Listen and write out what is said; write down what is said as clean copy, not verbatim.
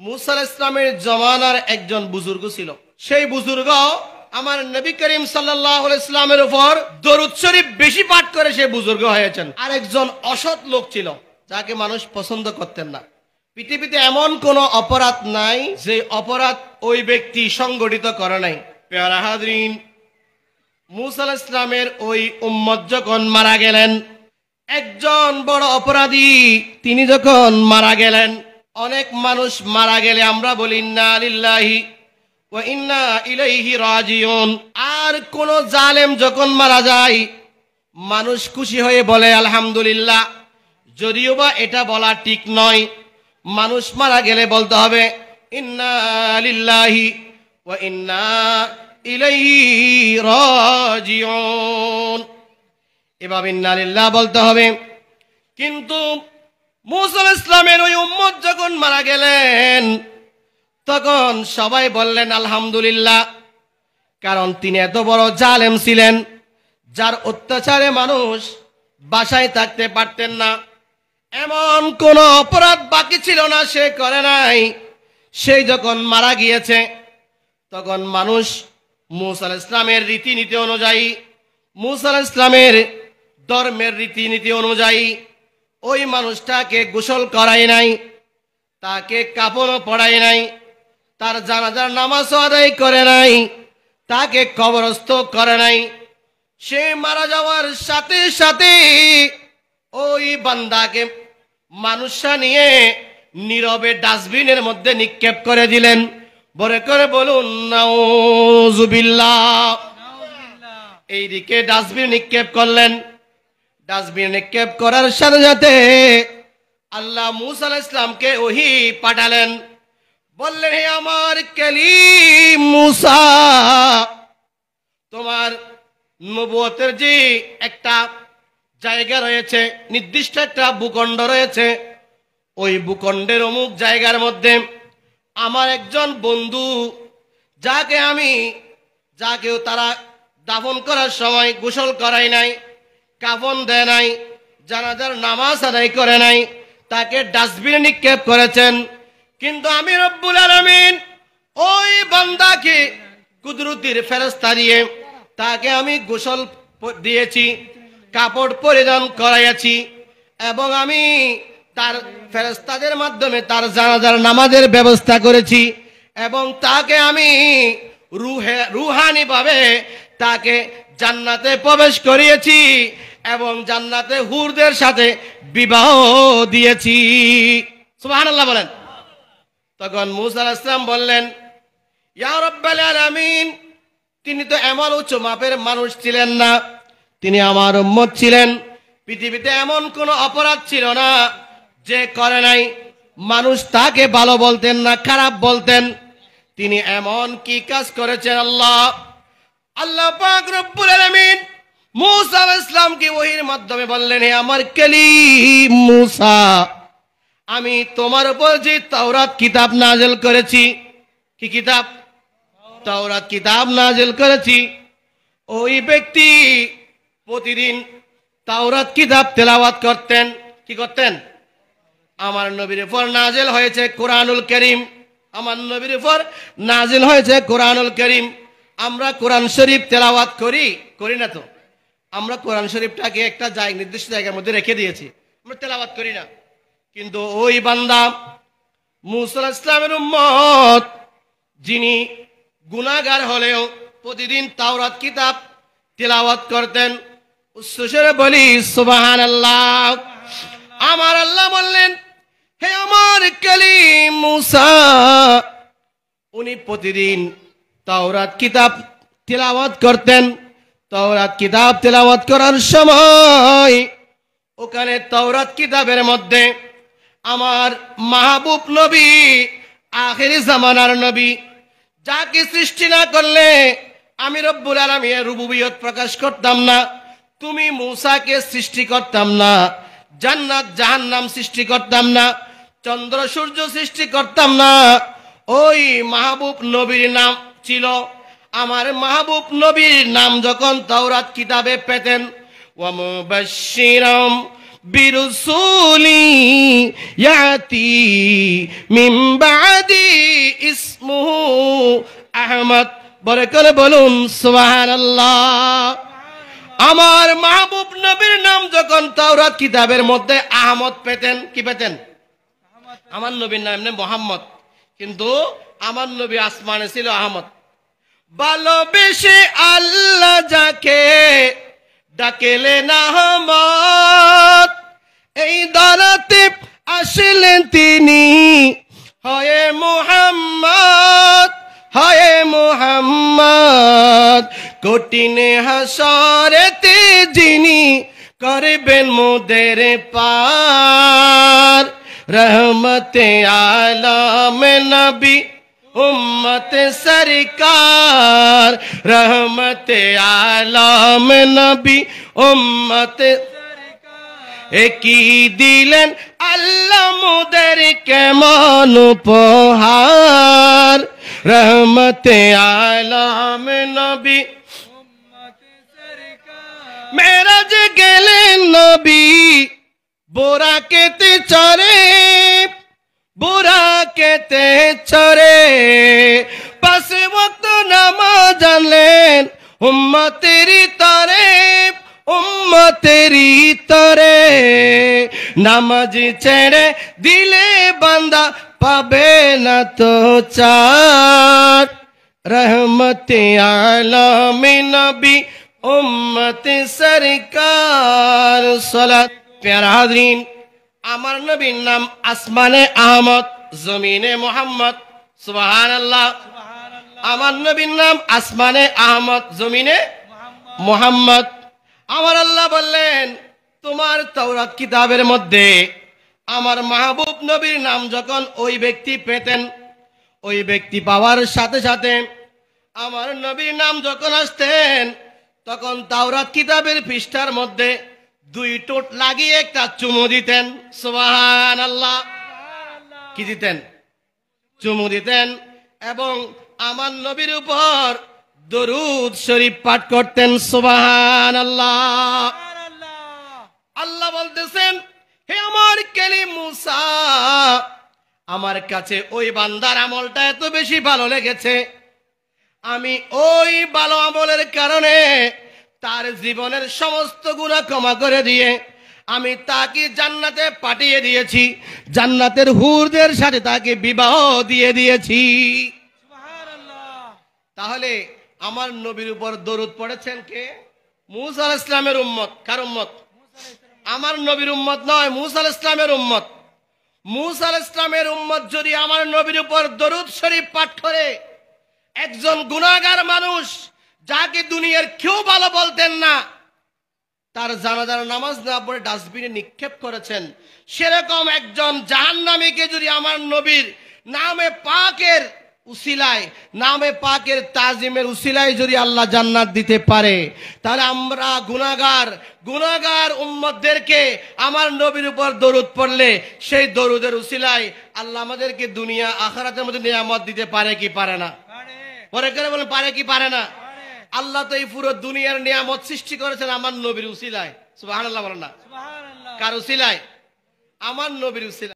মুসা আলাইহিস সালামের জমানার একজন বুজুর্গ ছিল। সেই বুজুর্গ আমার নবী করিম সাল্লাল্লাহু আলাইহি ওয়াসাল্লামের উপর দরুদ শরীফ বেশি পাঠ করে সে বুজুর্গ হয়েছেন। আরেকজন অসৎ লোক ছিল যাকে মানুষ পছন্দ করতেন না। পৃথিবীতে এমন কোন অপরাধ নাই যে অপরাধ ওই ব্যক্তি সংগঠিত করে নাই। প্যারা হাজরিন, মুসা আলাইহিস সালামের ওই উম্মত যখন মারা গেলেন, একজন বড় অপরাধী তিনি যখন মারা গেলেন, অনেক মানুষ মারা গেলে আমরা বলি ইন্না লিল্লাহি ওয়া ইন্না ইলাইহি রাজিউন। আর কোন জালেম যখন মারা যায় মানুষ খুশি হয়ে বলে আলহামদুলিল্লাহ, যদিও বা এটা বলা ঠিক নয়। মানুষ মারা গেলে বলতে হবে ইন্না লিল্লাহি ওয়া ইন্না ইলাইহি রাজিউন, এভাবে ইন্না লিল্লাহ বলতে হবে। কিন্তু মুসা আলাইহিস সালামের ওই উম্মত যখন মারা গেলেন তখন সবাই বললেন আলহামদুলিল্লাহ, কারণ তিনি এত বড় জালেম ছিলেন যার অত্যাচারে মানুষ বাসায় থাকতে পারতেন না। এমন কোন অপরাধ বাকি ছিল না সে করে নাই। সেই যখন মারা গিয়েছে তখন মানুষ মুসা আলাইহিস সালামের রীতিনীতি অনুযায়ী, মুসা আলাইহিস সালামের ধর্মের রীতিনীতি অনুযায়ী ওই মানুষটাকে গোসল করায় নাই, তাকে কাফনও পড়ায় নাই, তার জানাজার নামাজ আদায় করে নাই, তাকে কবরস্থ করে নাই। সে মারা যাওয়ার সাথে সাথে ওই বান্দাকে মানুষরা নিয়ে নীরবে ডাস্টবিনের মধ্যে নিক্ষেপ করে দিলেন। বলে করে বলুন নাউযুবিল্লাহ। এইদিকে ডাস্টবিন নিক্ষেপ করলেন। ডাস্টবিন নিক্ষেপ করার সাথে সাথে আল্লাহ মুসা আলাইহিস সালামকে ওহী পাঠালেন। বললেন, হে আমার কালিম মুসা, তোমার নবুয়তের যে একটা জায়গা রয়েছে, নির্দিষ্ট একটা ভূখণ্ড রয়েছে, ওই ভূখণ্ডের অমুক জায়গার মধ্যে আমার একজন বন্ধু যাকেও তারা দাফন করার সময় গোসল করায় নাই, কাফন দেয় নাই, জানাজার নামাজ আদায় করে নাই, তাকে ডাস্টবিনে নিক্ষেপ করেছেন। কিন্তু আমি রব্বুল আলামিন ওই বান্দাকে কুদরতির ফেরেশতা দিয়ে তাকে আমি গোসল দিয়েছি, কাপড় পরিধান করাইয়াছি, এবং আমি তার ফেরেশতাদের মাধ্যমে তার জানাজার নামাজের ব্যবস্থা করেছি, এবং তাকে আমি রুহানি ভাবে তাকে জান্নাতে প্রবেশ করিয়েছি এবং জান্নাতে হুরদের সাথে বিবাহ দিয়েছি। সুবহানাল্লাহ বলেন। তখন মুসা আলাইহিস সালাম বললেন, ইয়া রাব্বাল আলামিন, তিনি তো এমন উচ্চ মাপের মানুষ ছিলেন না, তিনি আমার উম্মত ছিলেন। পৃথিবীতে এমন কোন অপরাধ ছিল না যে করে নাই। মানুষ তাকে ভালো বলতেন না, খারাপ বলতেন। তিনি এমন কি কাজ করেছেন? আল্লাহ পাক রব্বুল আলামিন মুসা আলাইহিস সালামকে ওহীর মাধ্যমে বললেন, হে আমার কালিম মুসা, আমি তোমার উপর যে তাওরাত কিতাব নাযিল করেছি, কি কিতাব? তাওরাত কিতাব নাযিল করেছি। ওই ব্যক্তি প্রতিদিন তাওরাত কিতাব তেলাওয়াত করতেন। কি করতেন? আমার নবীর উপর নাযিল হয়েছে কোরআনুল কারীম, আমার নবীর উপর নাযিল হয়েছে কোরআনুল কারীম। আমরা কোরআন শরীফ তেলাওয়াত করি না তো? আমরা কোরআন শরীফটাকে একটা নির্দিষ্ট জায়গার মধ্যে রেখে দিয়েছি, আমরা তেলাওয়াত করি না। কিন্তু ওই বান্দা মুসা আলাইহিস সালামের উম্মত, যিনি গুনাহগার হলেও প্রতিদিন তাওরাত কিতাব তেলাওয়াত করতেন। উচ্চস্বরে বলি সুবহানাল্লাহ। আমার আল্লাহ বললেন, হে আমার কালিম মুসা, উনি প্রতিদিন তাওরাত কিতাব তেলাওয়াত করতেন। তাওরাত কিতাব তেলাওয়াত করার সময় ওখানে তাওরাত কিতাবের মধ্যে আমার মাহবুব নবী, আখিরি জামানার নবী, যাকে সৃষ্টি না করলে আমি রব্বুল আলামিনের রুবুবিয়ত প্রকাশ করতাম না, তুমি মুসাকে সৃষ্টি করতাম না, জান্নাত জাহান্নাম সৃষ্টি করতাম না, চন্দ্র সূর্য সৃষ্টি করতাম না। ওই মাহবুব নবীর নাম ছিল। আমার মাহবুব নবীর নাম যখন তাওরাত কিতাবে পেতেন, ওয়া মুবাশশিরাম বিরসুলি ইয়াতি মিন বাদি ইসমুহু আহমদ। বলে করে বলুন সুবহানাল্লাহ। আমার মাহবুব নবীর নাম যখন তাওরাত কিতাবের মধ্যে আহমদ পেতেন, কি পেতেন? আমার নবীর নাম এমনি মোহাম্মদ, কিন্তু আমার নবী আসমানে ছিল আহমদ। ভালোবেসে আল্লাহ যাকে ডাকেলেন আহমদ, এই দারাতে আসলেন তিনি হয়ে মুহাম্মদ, হয়ে মুহাম্মদ। কঠিনে হাসরেতে যিনি করবেন মোদের পার, রহমতে আলম নবী উম্মত সরকার, রহমতে আলম নবী উম্মত একই দিলেন আল্লাহ মোদের কেমন উপহার, রহমতে আলম নবী মেরাজ গেলেন নবী বোরাকেতে চড়ে, বোরাকেতে চড়ে। পাঁচ ওয়াক্ত নামাজ জানলেন উম্মতেরি তরে, উম্মতেরি তরে। নামাজ ছেড়ে দিলে বান্দা পাবে না তো চার, রহমতে আলম নবী উম্মত সরকার। সালাত। প্যারা হাজরিন, আমার নবীর নাম আসমানে আহমদ, জমিনে মোহাম্মদ। সুবহানাল্লাহ। আমার নবীর নাম আসমানে আহমদ, জমিনে মোহাম্মদ। আমার আল্লাহ বললেন তোমার তাওরাত কিতাবের মধ্যে আমার মাহবুব নবীর নাম যখন ওই ব্যক্তি পেতেন, ওই ব্যক্তি পাওয়ার সাথে সাথে আমার নবীর নাম যখন আসতেন, তখন তাওরাত কিতাবের পৃষ্ঠার মধ্যে দুই টোট লাগিয়ে একটা চুমু দিতেন। সুবহানাল্লাহ। কি দিতেন? চুমু দিতেন এবং আমার নবীর উপর দরুদ শরীফ পাঠ করতেন। সুবহানাল্লাহ। আল্লাহ বলতেছেন, হে আমার কালিম মুসা, আমার কাছে ওই বান্দার আমলটা এত বেশি ভালো লেগেছে, আমি ওই ভালো আমলের কারণে তার জীবনের সমস্ত গুনাহ ক্ষমা করে দিয়ে আমি তাকে জান্নাতে পাঠিয়ে দিয়েছি, জান্নাতের হুরদের সাথে তাকে বিবাহ দিয়ে দিয়েছি। তাহলে আমার নবীর উপর দরুদ পড়েছেন কে? মুসা আলাইহিস সালামের উম্মত। কার উম্মত? আমার নবীর উম্মত নয়, মুসা আলাইহিস সালামের উম্মত। মুসা আলাইহিস সালামের উম্মত যদি আমার নবীর উপর দরুদ শরীফ পাঠ করে, একজন গুনাহগার মানুষ যাকে দুনিয়ার কেউ ভালো বলতেন না, তার জানাজার নামাজ না পড়ে ডাস্টবিনে নিক্ষেপ করেছেন, সেরকম একজন জাহান্নামীকে যদি আমার নবীর নামে পাকের উসিলায়, নামে পাকের তাজিমের উসিলায় যদি আল্লাহ জান্নাত দিতে পারে, তাহলে আমরা গুনাহগার উম্মতদেরকে আমার নবীর উপর দরুদ পড়লে সেই দরুদের উসিলায় আল্লাহ আমাদেরকে দুনিয়া আখিরাতের মধ্যে নিয়ামত দিতে পারে কি পারে না? পরে করে বলেন পারে কি পারে না? আল্লাহ তো এই পুরো দুনিয়ার নিয়ামত সৃষ্টি করেছেন আমার নবীর উসিলায়। সুবহানাল্লাহ বলেন না? কার উসিলায়? আমার নবীর উসিলায়।